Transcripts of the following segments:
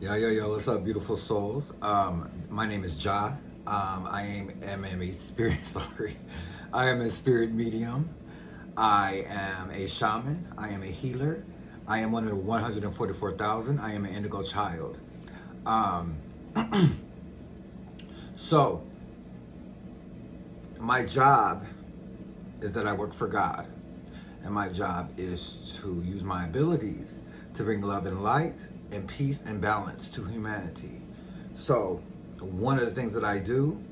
Yo, what's up, beautiful souls? My name is Ja. I am a spirit, sorry. I am a spirit medium. I am a shaman. I am a healer. I am one of the 144,000. I am an indigo child. Um, so, my job is that I work for God. And my job is to use my abilities to bring love and light and peace and balance to humanity. So, one of the things that I do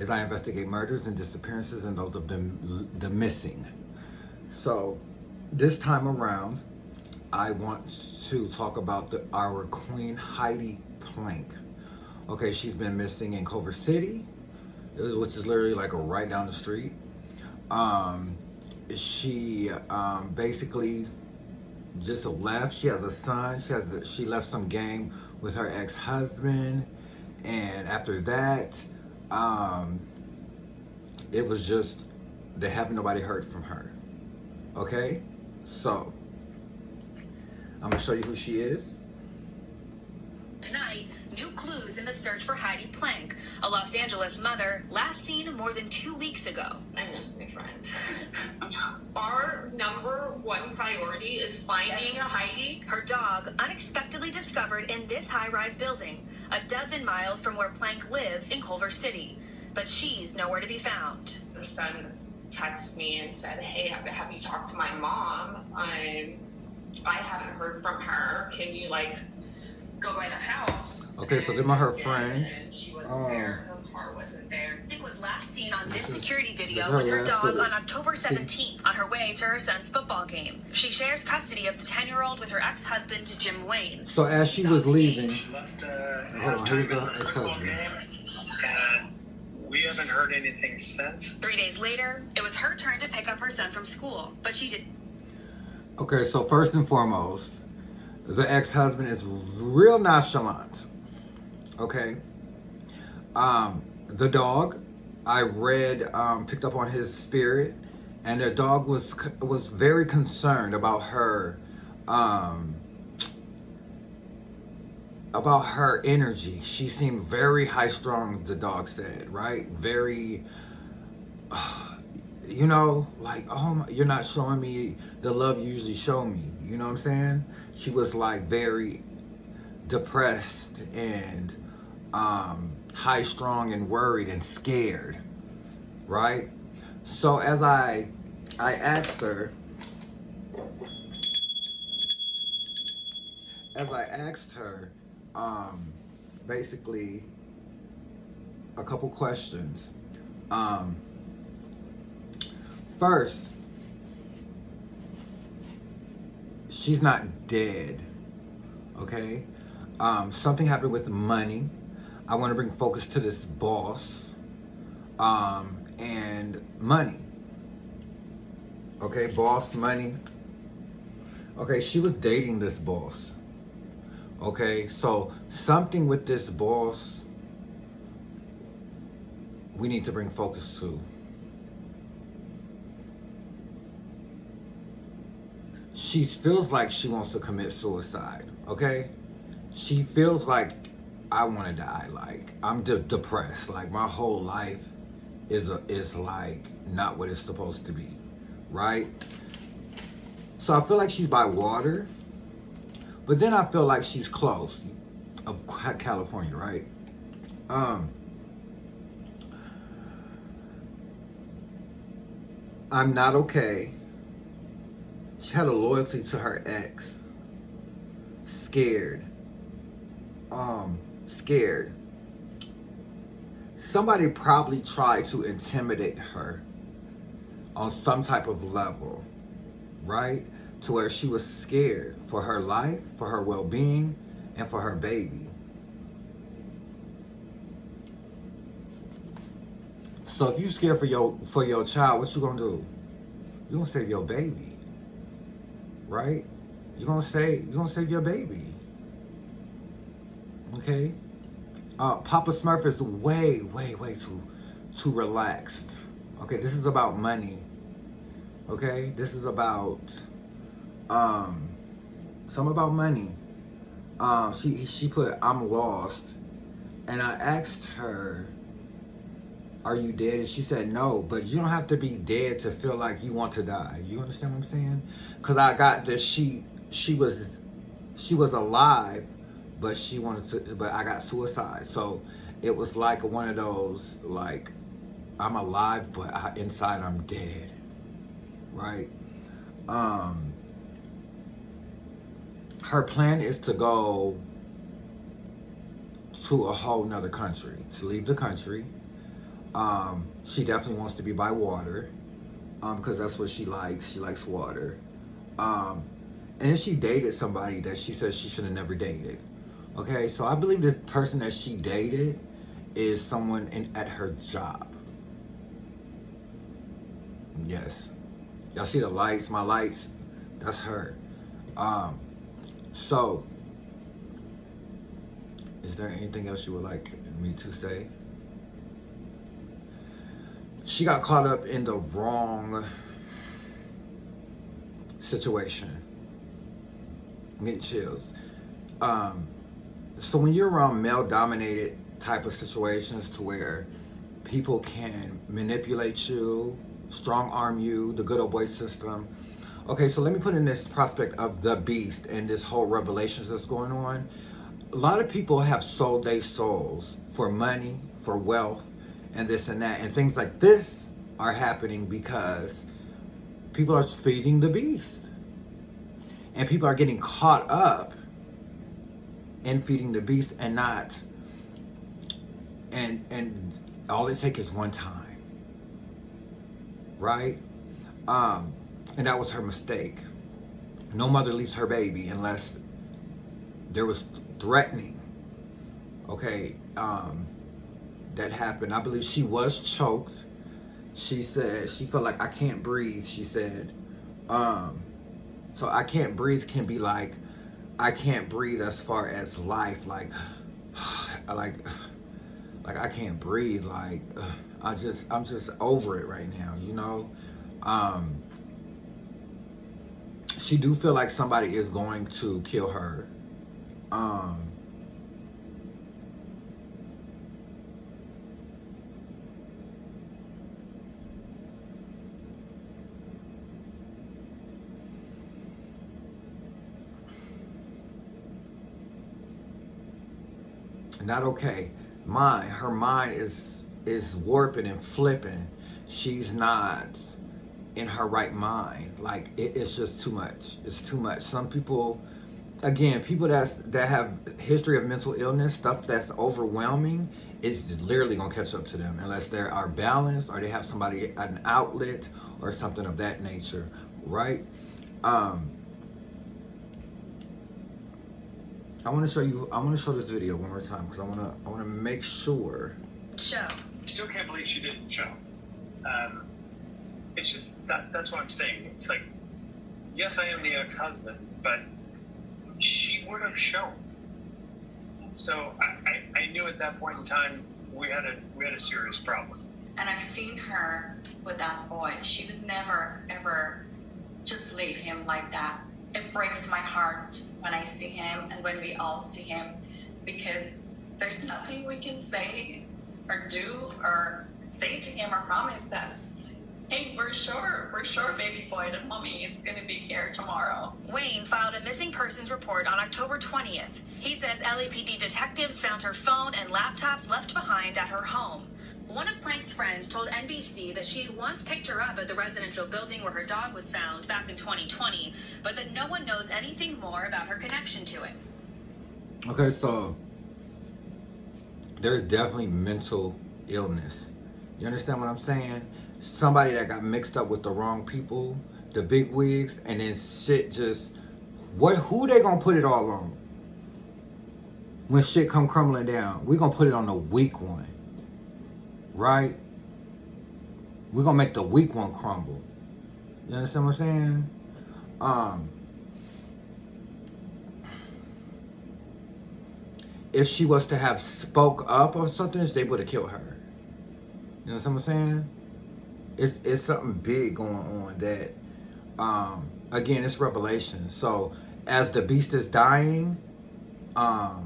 is I investigate murders and disappearances and those of the missing. So, this time around, I want to talk about our queen Heidi Planck. Okay, she's been missing in Culver City, which is literally like right down the street. Um, she basically just left. She has a son. She left some game with her ex-husband, and after that, um, it was just they haven't nobody heard from her. Okay, so I'm gonna show you who she is. Tonight, new clues in the search for Heidi Planck, a Los Angeles mother last seen more than 2 weeks ago. I miss my friend. Our number one priority is finding Heidi. Her dog unexpectedly discovered in this high-rise building, a dozen miles from where Planck lives in Culver City. But she's nowhere to be found. Her son texted me and said, "Hey, have you talked to my mom? I haven't heard from her. Can you go by the house?" Okay, so them are her friends. And she wasn't there. Her car wasn't there. Planck was last seen on this security this video is her with her last dog footage. on October 17th on her way to her son's football game. She shares custody of the 10-year-old with her ex-husband, Jim Wayne. So as she was leaving, She left hold on, here's the ex-husband. and we haven't heard anything since. 3 days later, it was her turn to pick up her son from school, but she did. Okay, so first and foremost, the ex-husband is real nonchalant. Okay. The dog, I read, picked up on his spirit, and the dog was very concerned about her energy. She seemed very high strung, the dog said, right? Very, like, oh, you're not showing me the love you usually show me. You know what I'm saying? She was like very depressed and high strung and worried and scared, right? So as I asked her, basically a couple questions. First, she's not dead, okay? Something happened with money. I want to bring focus to this boss and money. Okay, boss, money. Okay, she was dating this boss. Okay, so something with this boss we need to bring focus to. She feels like she wants to commit suicide, okay? She feels like, I want to die, like I'm depressed, like my whole life is like not what it's supposed to be, right? So I feel like she's by water, but then I feel like she's close of California, right? I'm not okay. She had a loyalty to her ex. Scared. Scared. Somebody probably tried to intimidate her on some type of level, right? To where she was scared for her life, for her well-being, and for her baby. So if you scared for your child, what you gonna do? You gonna save your baby, right? You gonna save your baby. Okay. Papa Smurf is way too relaxed. Okay, this is about money. Okay, this is about some about money. She put, I'm lost. And I asked her, are you dead? And she said no, but you don't have to be dead to feel like you want to die. You understand what I'm saying? Because I got this, she was alive, but she wanted to, but I got suicide. So it was like one of those, like, I'm alive, but inside I'm dead, right? Her plan is to go to a whole nother country, to leave the country. She definitely wants to be by water, because that's what she likes. She likes water. And then she dated somebody that she says she should have never dated. Okay, so I believe this person that she dated is someone at her job. Yes. Y'all see the lights? My lights? That's her. So, is there anything else you would like me to say? She got caught up in the wrong situation. I'm getting chills. So when you're around male-dominated type of situations to where people can manipulate you, strong-arm you, the good old boy system. Okay, so let me put in this prospect of the beast and this whole revelations that's going on. A lot of people have sold their souls for money, for wealth, and this and that. And things like this are happening because people are feeding the beast. And people are getting caught up in feeding the beast and not, and all it takes is one time, right? And that was her mistake. No mother leaves her baby unless there was threatening. Okay, that happened. I believe she was choked. She said she felt like I can't breathe. She said, so I can't breathe can be like, I can't breathe as far as life, like I can't breathe, like I'm just over it right now, you know. She do feel like somebody is going to kill her. Not okay. Her mind is warping and flipping. She's not in her right mind. Like it's just too much. It's too much. Some people, again, people that have history of mental illness, stuff that's overwhelming, is literally gonna catch up to them unless they are balanced or they have somebody, an outlet or something of that nature, right? I want to show this video one more time because I want to make sure. Show. Still can't believe she didn't show. It's just that's what I'm saying. It's like, yes, I am the ex-husband, but she would have shown. So I knew at that point in time we had a serious problem. And I've seen her with that boy. She would never ever just leave him like that. It breaks my heart when I see him and when we all see him, because there's nothing we can say or do or say to him or promise that, hey, we're sure, baby boy, that mommy is going to be here tomorrow. Wayne filed a missing persons report on October 20th. He says LAPD detectives found her phone and laptops left behind at her home. One of Planck's friends told NBC that she had once picked her up at the residential building where her dog was found back in 2020, but that no one knows anything more about her connection to it. Okay, so there's definitely mental illness. You understand what I'm saying? Somebody that got mixed up with the wrong people, the big wigs, and then shit just, who they gonna put it all on? When shit come crumbling down, we gonna put it on the weak one. Right? We're gonna make the weak one crumble. You understand what I'm saying? If she was to have spoke up or something, they would have killed her. You understand what I'm saying? It's something big going on that, again, it's revelation. So as the beast is dying, a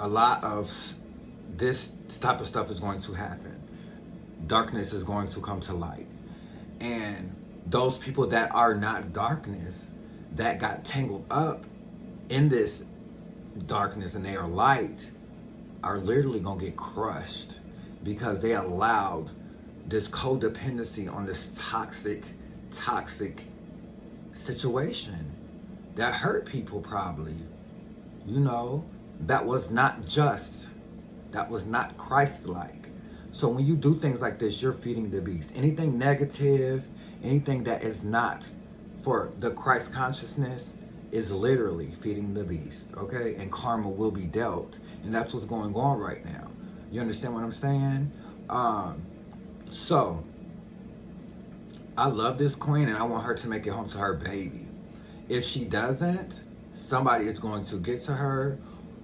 lot of this type of stuff is going to happen. Darkness is going to come to light. And those people that are not darkness, that got tangled up in this darkness and they are light, are literally going to get crushed because they allowed this codependency on this toxic situation that hurt people probably. You know, that was not just, that was not Christ-like. So when you do things like this, you're feeding the beast. Anything negative, anything that is not for the Christ consciousness is literally feeding the beast, okay? And karma will be dealt. And that's what's going on right now. You understand what I'm saying? So, I love this queen and I want her to make it home to her baby. If she doesn't, somebody is going to get to her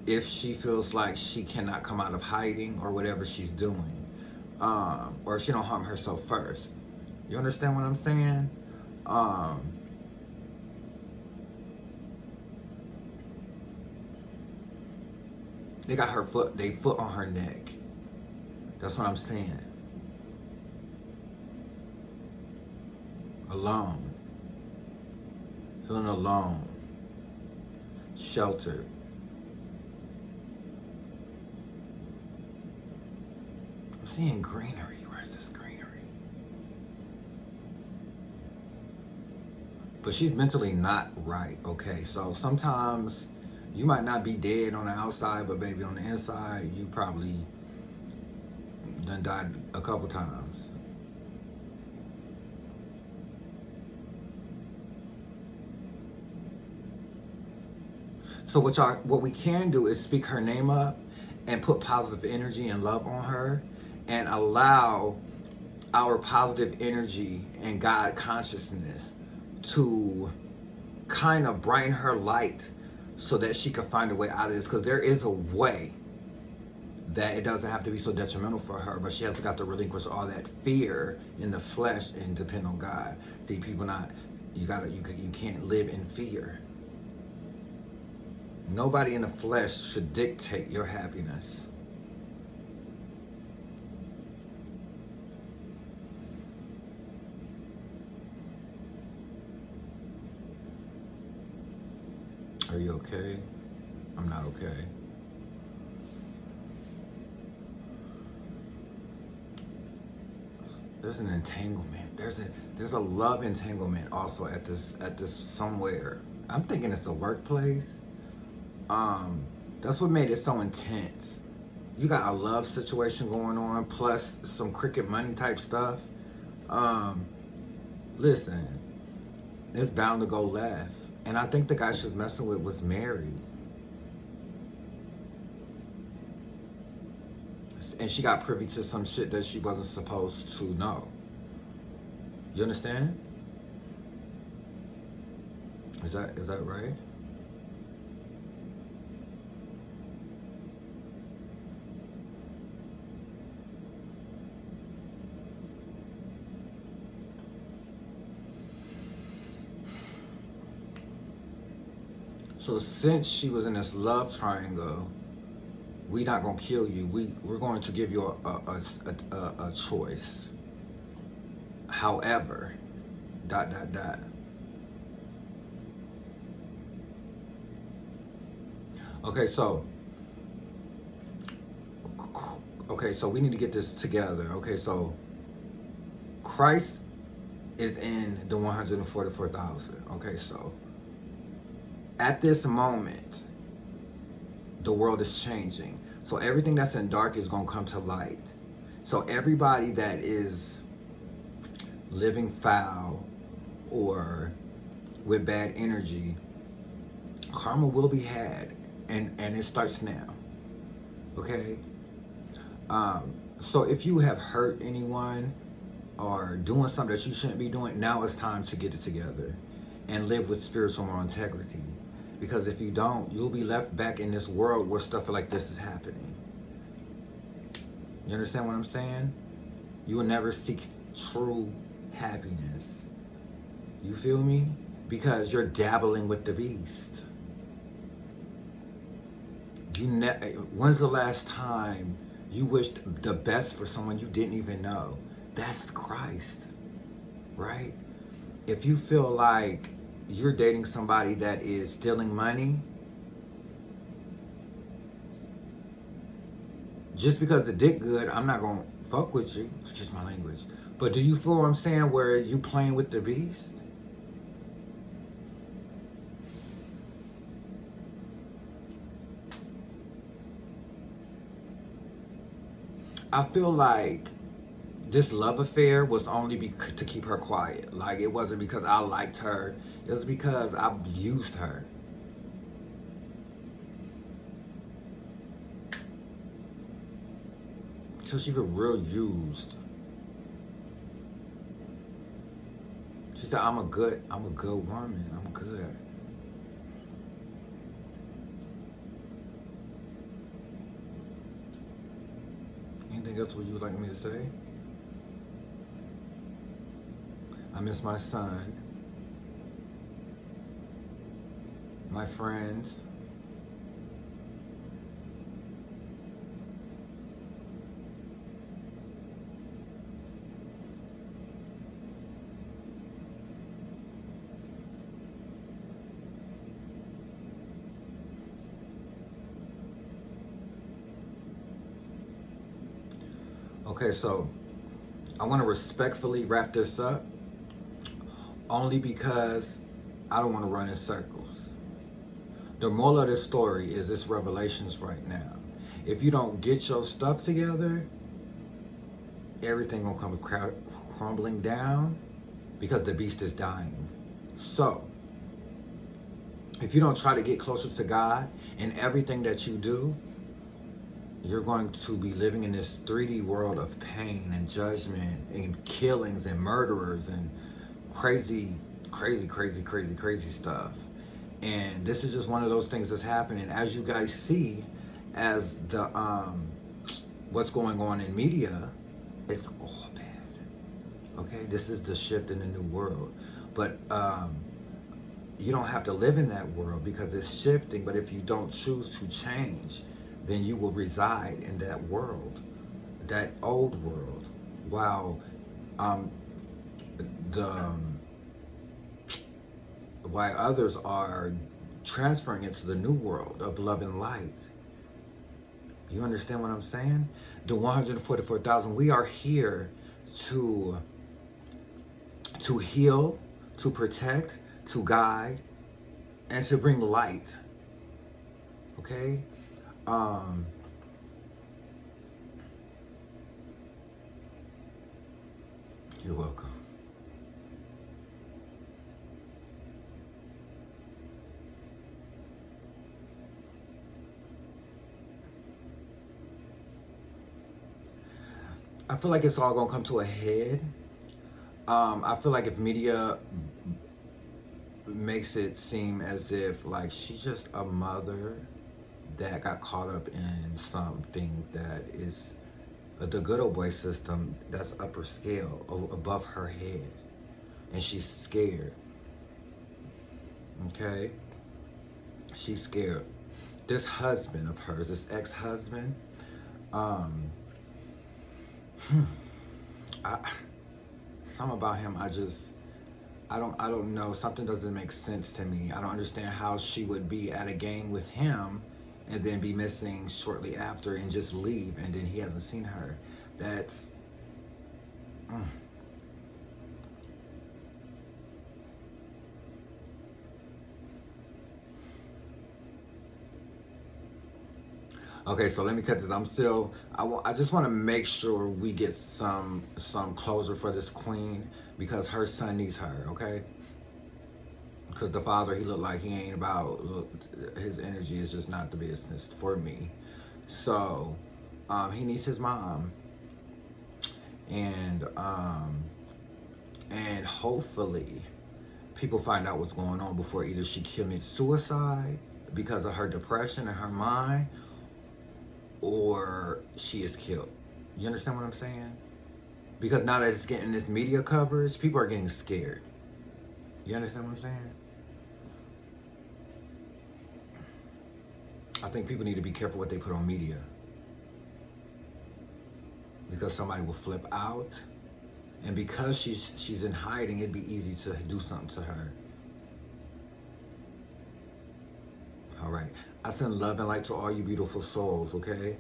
if she feels like she cannot come out of hiding or whatever she's doing. Or if she don't harm herself first. You understand what I'm saying? They got her foot, they foot on her neck. That's what I'm saying. Alone. Feeling alone. Sheltered. I'm seeing greenery. Where's this greenery? But she's mentally not right, okay? So sometimes you might not be dead on the outside, but baby, on the inside, you probably done died a couple times. So what we can do is speak her name up and put positive energy and love on her and allow our positive energy and God consciousness to kind of brighten her light so that she can find a way out of this. Because there is a way that it doesn't have to be so detrimental for her, but she has got to relinquish all that fear in the flesh and depend on God. See, people you can't live in fear. Nobody in the flesh should dictate your happiness. Are you okay? I'm not okay. There's an entanglement. There's a love entanglement also at this somewhere. I'm thinking it's a workplace. That's what made it so intense. You got a love situation going on, plus some cricket money type stuff. Listen, it's bound to go left. And I think the guy she was messing with was married. And she got privy to some shit that she wasn't supposed to know. You understand? Is that right? So since she was in this love triangle, we not gonna kill you. We're going to give you a choice. However, ... Okay, so we need to get this together. Okay, so Christ is in the 144,000. Okay, so at this moment, the world is changing. So everything that's in dark is going to come to light. So everybody that is living foul or with bad energy, karma will be had. And it starts now. Okay? So if you have hurt anyone or doing something that you shouldn't be doing, now it's time to get it together and live with spiritual moral integrity. Because if you don't, you'll be left back in this world where stuff like this is happening. You understand what I'm saying? You will never seek true happiness. You feel me? Because you're dabbling with the beast. When's the last time you wished the best for someone you didn't even know? That's Christ, right? If you feel like you're dating somebody that is stealing money, just because the dick good, I'm not gonna fuck with you. Excuse my language. But do you feel what I'm saying? Where you playing with the beast? I feel like this love affair was only to keep her quiet. Like, it wasn't because I liked her. It was because I used her. So she was real used. She said, I'm a good woman. I'm good. Anything else would you like me to say? I miss my son, my friends. Okay, so I want to respectfully wrap this up, only because I don't want to run in circles. The moral of this story is this revelations right now. If you don't get your stuff together, everything gonna come crumbling down because the beast is dying. So, if you don't try to get closer to God in everything that you do, you're going to be living in this 3D world of pain and judgment and killings and murderers and crazy stuff. And this is just one of those things that's happening. As you guys see, as the what's going on in media, it's all bad. Okay, this is the shift in the new world. But you don't have to live in that world because it's shifting. But if you don't choose to change, then you will reside in that world, that old world, while why others are transferring into the new world of love and light. You understand what I'm saying? The 144,000, we are here to heal, to protect, to guide, and to bring light. Okay? You're welcome. I feel like it's all gonna come to a head. I feel like if media makes it seem as if like she's just a mother that got caught up in something that is the good old boy system that's upper scale, above her head, and she's scared. Okay? She's scared. This husband of hers, this ex-husband, something about him, I don't know. Something doesn't make sense to me. I don't understand how she would be at a game with him and then be missing shortly after and just leave, and then he hasn't seen her. That's Okay, so let me cut this. I just want to make sure we get some closure for this queen, because her son needs her, okay? Because the father, he looked like he ain't about, his energy is just not the business for me. So, he needs his mom. And hopefully people find out what's going on before either she commits suicide because of her depression in her mind, or she is killed. You understand what I'm saying? Because now that it's getting this media coverage, people are getting scared. You understand what I'm saying? I think people need to be careful what they put on media, because somebody will flip out, and because she's in hiding, it'd be easy to do something to her. All right. I send love and light to all you beautiful souls, okay?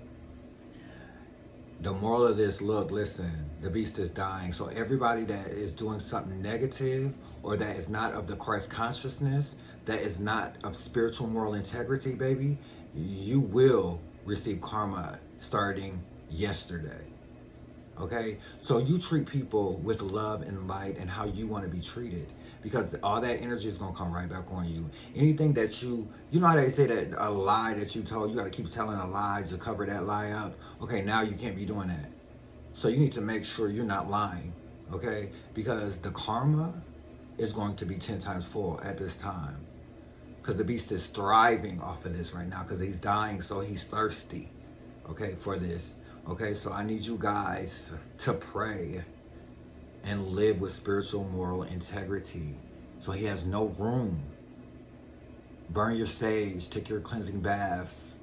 The moral of this, look, listen, the beast is dying. So everybody that is doing something negative, or that is not of the Christ consciousness, that is not of spiritual moral integrity, baby, you will receive karma starting yesterday. Okay? So you treat people with love and light and how you want to be treated, because all that energy is going to come right back on you. Anything that you know how they say that a lie that you told, you got to keep telling a lie to cover that lie up. Okay, now you can't be doing that. So you need to make sure you're not lying, okay? Because the karma is going to be 10 times full at this time. Because the beast is thriving off of this right now, because he's dying, so he's thirsty, okay, for this. Okay, so I need you guys to pray and live with spiritual moral integrity, so he has no room. Burn your sage, take your cleansing baths.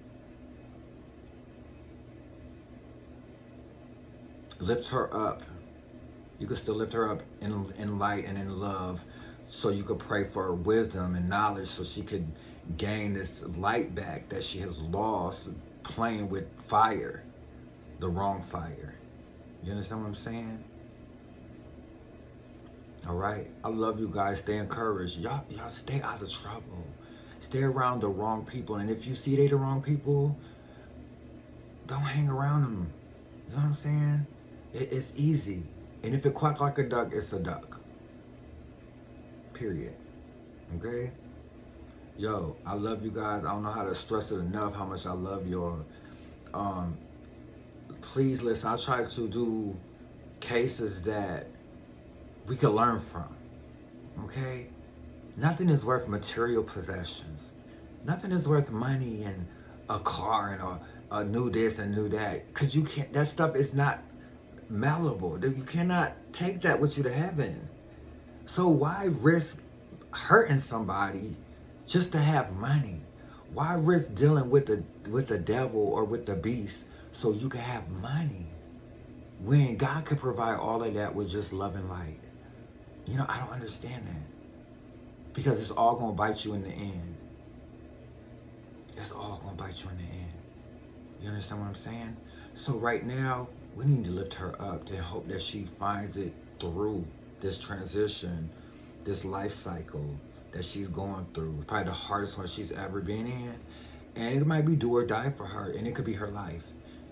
Lift her up. You can still lift her up in light and in love, so you could pray for her wisdom and knowledge, so she could gain this light back that she has lost playing with fire, the wrong fire. You understand what I'm saying? All right. I love you guys. Stay encouraged. Y'all stay out of trouble. Stay around the wrong people. And if you see they the wrong people, don't hang around them. You know what I'm saying? It's easy. And if it quack like a duck, it's a duck. Period. Okay? Yo, I love you guys. I don't know how to stress it enough how much I love y'all. Please listen. I try to do cases that we could learn from. Okay? Nothing is worth material possessions. Nothing is worth money and a car and a new this and new that. Because you can't, that stuff is not malleable. You cannot take that with you to heaven. So why risk hurting somebody just to have money? Why risk dealing with the devil or with the beast so you can have money, when God could provide all of that with just love and light? You know, I don't understand that, because it's all going to bite you in the end. It's all going to bite you in the end. You understand what I'm saying? So right now, we need to lift her up and hope that she finds it through this transition, this life cycle that she's going through. Probably the hardest one she's ever been in. And it might be do or die for her, and it could be her life.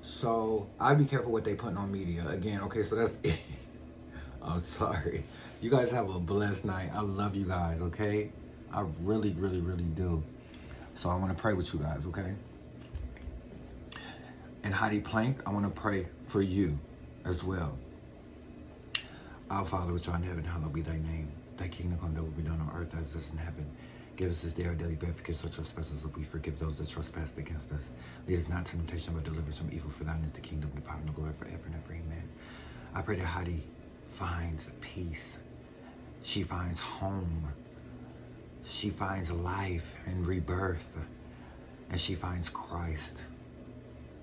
So I'd be careful what they putting on media. Again, okay, so that's it. I'm sorry. You guys have a blessed night. I love you guys, okay? I really, really, really do. So I want to pray with you guys, okay? And Heidi Planck, I want to pray for you as well. Our Father, which art in heaven, hallowed be thy name. Thy kingdom come, thy will be done on earth as it is in heaven. Give us this day our daily bread. Forgive us our trespasses, as we forgive those that trespass against us. Lead us not to temptation, but deliver us from evil. For thine is the kingdom, the power, and the glory forever and ever. Amen. I pray that Heidi finds peace. She finds home. She finds life and rebirth. And she finds Christ.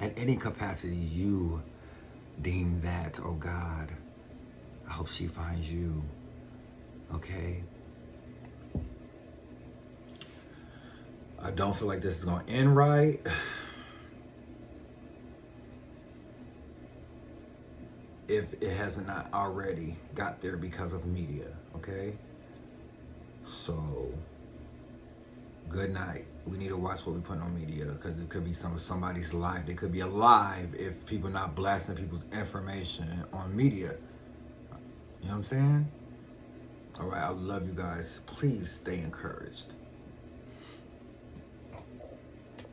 At any capacity you deem that, oh God, I hope she finds you. Okay? I don't feel like this is going to end right. If it hasn't not already got there because of media, okay? So, good night. We need to watch what we put on media, because it could be somebody's life. They could be alive if people not blasting people's information on media. You know what I'm saying? All right, I love you guys. Please stay encouraged.